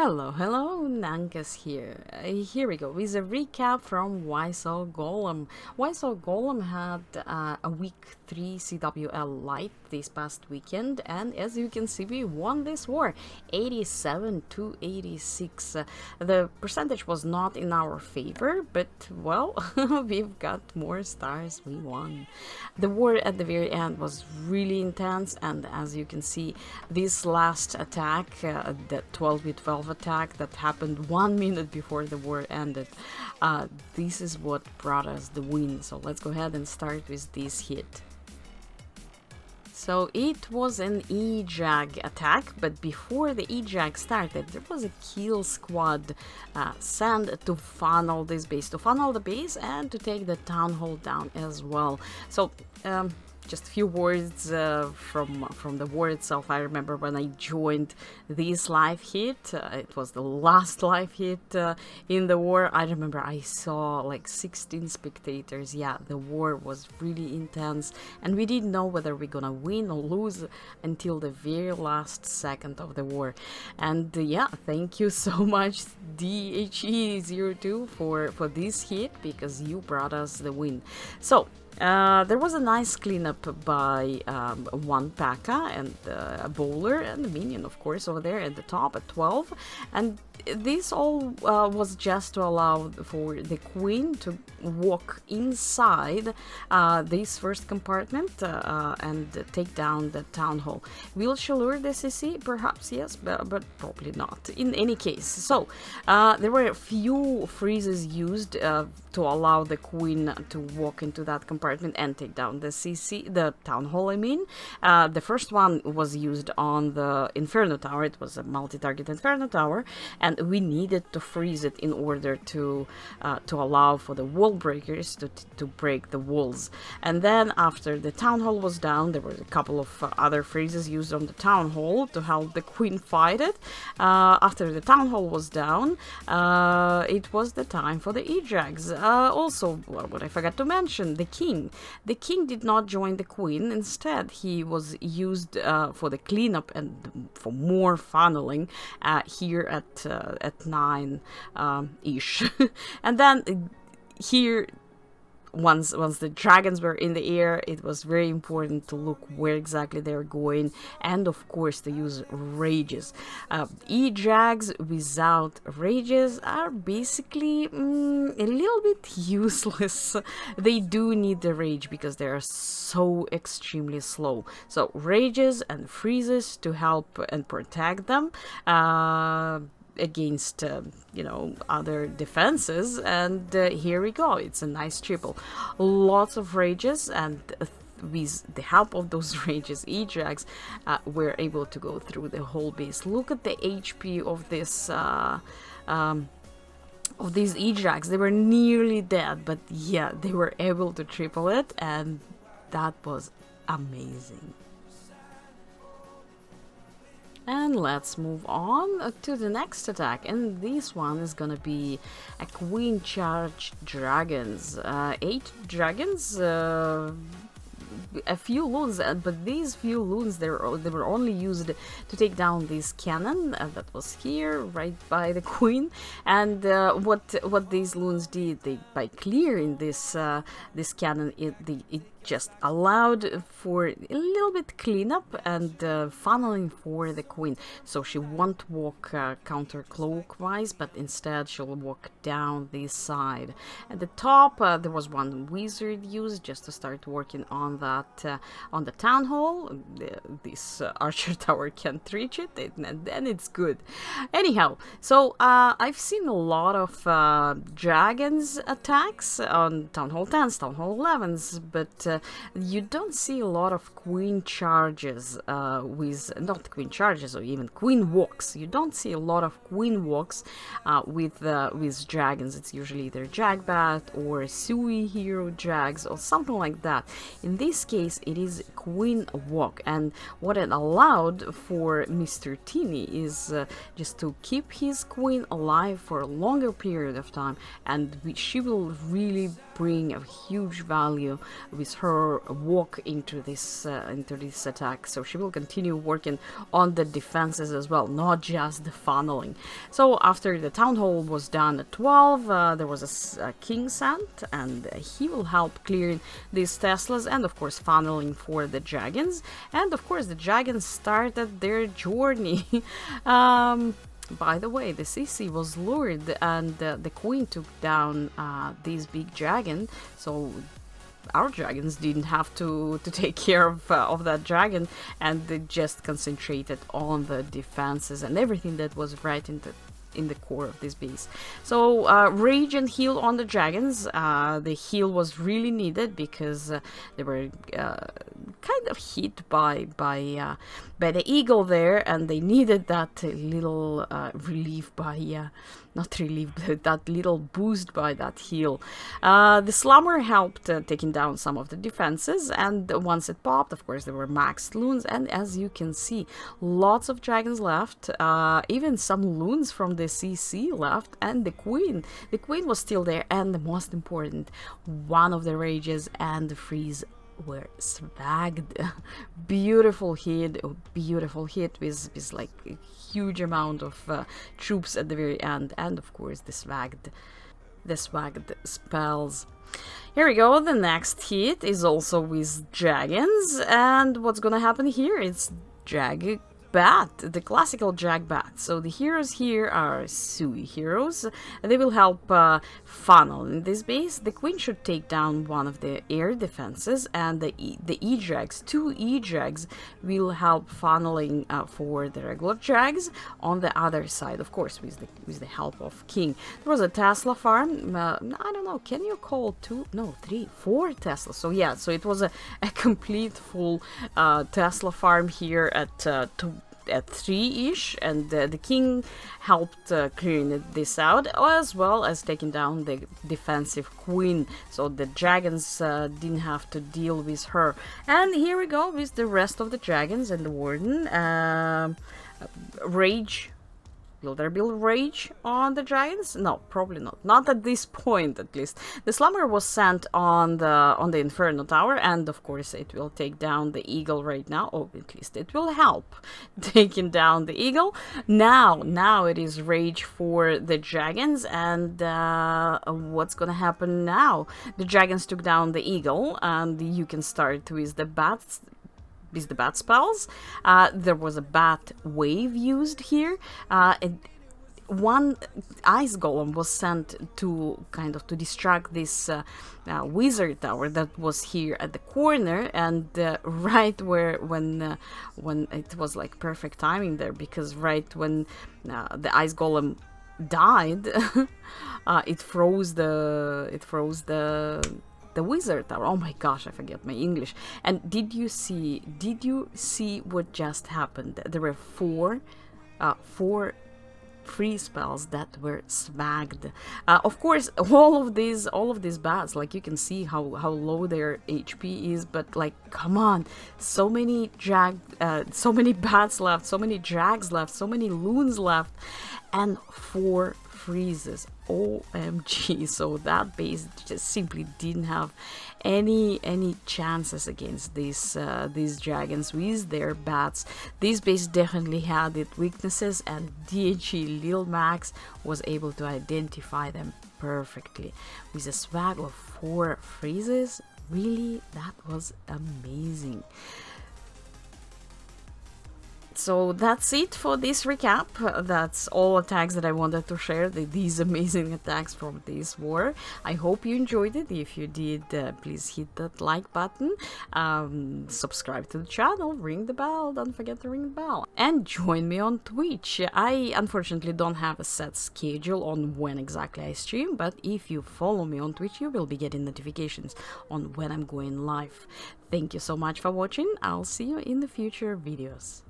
Hello, Nanka's here. Here we go with a recap from Golem. Golem had a week 3 CWL Lite this past weekend, and as you can see, we won this war 87 to 86. The percentage was not in our favor, but well, we've got more stars, we won. The war at the very end was really intense, and as you can see, this last attack, the 12v12 attack that happened 1 minute before the war ended, this is what brought us the win. So let's go ahead and start with this hit. So it was an Etag attack, but before the Etag started, there was a kill squad sent to funnel this base, to funnel the base and to take the town hall down as well. So just a few words from the war itself. I remember when I joined this live hit, it was the last live hit in the war. I remember I saw like 16 spectators. Yeah, the war was really intense, and we didn't know whether we're gonna win or lose until the very last second of the war. And yeah, thank you so much DHE02 for this hit, because you brought us the win. So there was a nice cleanup by one P.A.K.K.A. and a bowler and a minion, of course, over there at the top at 12. And this all was just to allow for the queen to walk inside this first compartment and take down the town hall. Will she lure the CC? Perhaps yes, but probably not in any case. So there were a few freezes used to allow the queen to walk into that compartment and take down the CC, the town hall, I mean. The first one was used on the Inferno Tower. It was a multi-target Inferno Tower, and we needed to freeze it in order to allow for the wall breakers to break the walls. And then after the town hall was down, there were a couple of other freezes used on the town hall to help the queen fight it. After the town hall was down, it was the time for the Etags. Also, what I forgot to mention, the king. The king did not join the queen. Instead, he was used for the cleanup and for more funneling here at 9 ish. And then here, once the dragons were in the air, it was very important to look where exactly they're going, and of course to use rages. Etags without rages are basically a little bit useless. They do need the rage because they are so extremely slow. So rages and freezes to help and protect them against other defenses, and here we go. It's a nice triple. Lots of rages, and with the help of those rages, Etags were able to go through the whole base. Look at the HP of this of these Etags. They were nearly dead, but yeah, they were able to triple it, and that was amazing. And let's move on to the next attack, and this one is gonna be a queen charge dragons. 8 dragons, a few loons, but these few loons, they were only used to take down this cannon that was here right by the queen. And what these loons did, by clearing this this cannon, it just allowed for a little bit cleanup and funneling for the queen. So she won't walk counterclockwise, but instead she'll walk down this side. At the top, there was one wizard used just to start working on that on the town hall. This archer tower can't reach it, and then it's good. Anyhow, so I've seen a lot of dragons attacks on town hall 10s, town hall 11s, but you don't see a lot of queen charges not queen charges or even queen walks. You don't see a lot of queen walks with dragons. It's usually either Jagbat or Sui hero drags or something like that. In this case, it is queen walk, and what it allowed for Mr. Teeny is just to keep his queen alive for a longer period of time, and she will really bring a huge value with her walk into this attack. So she will continue working on the defenses as well, not just the funneling. So after the town hall was done at 12, there was a king sent, and he will help clearing these Teslas and of course funneling for the dragons. And of course the dragons started their journey. By the way, the CC was lured, and the queen took down this big dragon, so our dragons didn't have to take care of that dragon, and they just concentrated on the defenses and everything that was right in the core of this beast. So rage and heal on the dragons. The heal was really needed because they were kind of hit by the eagle there, and they needed that little relief by not relief, but that little boost by that heal. The slumber helped taking down some of the defenses, and once it popped, of course, there were maxed loons, and as you can see, lots of dragons left, even some loons from the CC left, and the queen was still there, and the most important, one of the rages and the freeze were swagged. Beautiful hit with like a huge amount of troops at the very end, and of course the swagged spells. Here we go. The next hit is also with dragons, and what's gonna happen here? It's drag bat, the classical drag bat. So the heroes here are Sui heroes. They will help funnel in this base. The queen should take down one of the air defenses, and the E-drags, 2 E-drags, will help funneling for the regular drags on the other side, of course, with the help of king. There was a Tesla farm. I don't know, can you call 2? No, 3, 4 Teslas. So yeah, so it was a complete full Tesla farm here at 3-ish, and the king helped clearing this out, as well as taking down the defensive queen, so the dragons didn't have to deal with her. And here we go with the rest of the dragons and the warden. Rage. Will there be rage on the dragons? No, probably not. Not at this point, at least. The slumber was sent on the Inferno Tower, and of course it will take down the eagle right now. Oh, at least it will help taking down the eagle. Now it is rage for the dragons, and what's gonna happen now? The dragons took down the eagle, and you can start with the bats. With the bat spells. There was a bat wave used here. One ice golem was sent to kind of to distract this wizard tower that was here at the corner, and right when it was like perfect timing there, because right when the ice golem died, it froze the wizard tower. Oh my gosh, I forget my English. And did you see what just happened? There were four free spells that were swagged. Of course, all of these bats, like you can see how low their HP is, but like, come on, so many bats left, so many drags left, so many loons left, and 4 freezes. OMG. So that base just simply didn't have any chances against these dragons with their bats. This base definitely had its weaknesses, and DHE Lil Max was able to identify them perfectly with a swag of 4 freezes. Really, that was amazing. So that's it for this recap. That's all attacks that I wanted to share, these amazing attacks from this war. I hope you enjoyed it. If you did, please hit that like button, subscribe to the channel, ring the bell, don't forget to ring the bell, and join me on Twitch. I unfortunately don't have a set schedule on when exactly I stream, but if you follow me on Twitch, you will be getting notifications on when I'm going live. Thank you so much for watching. I'll see you in the future videos.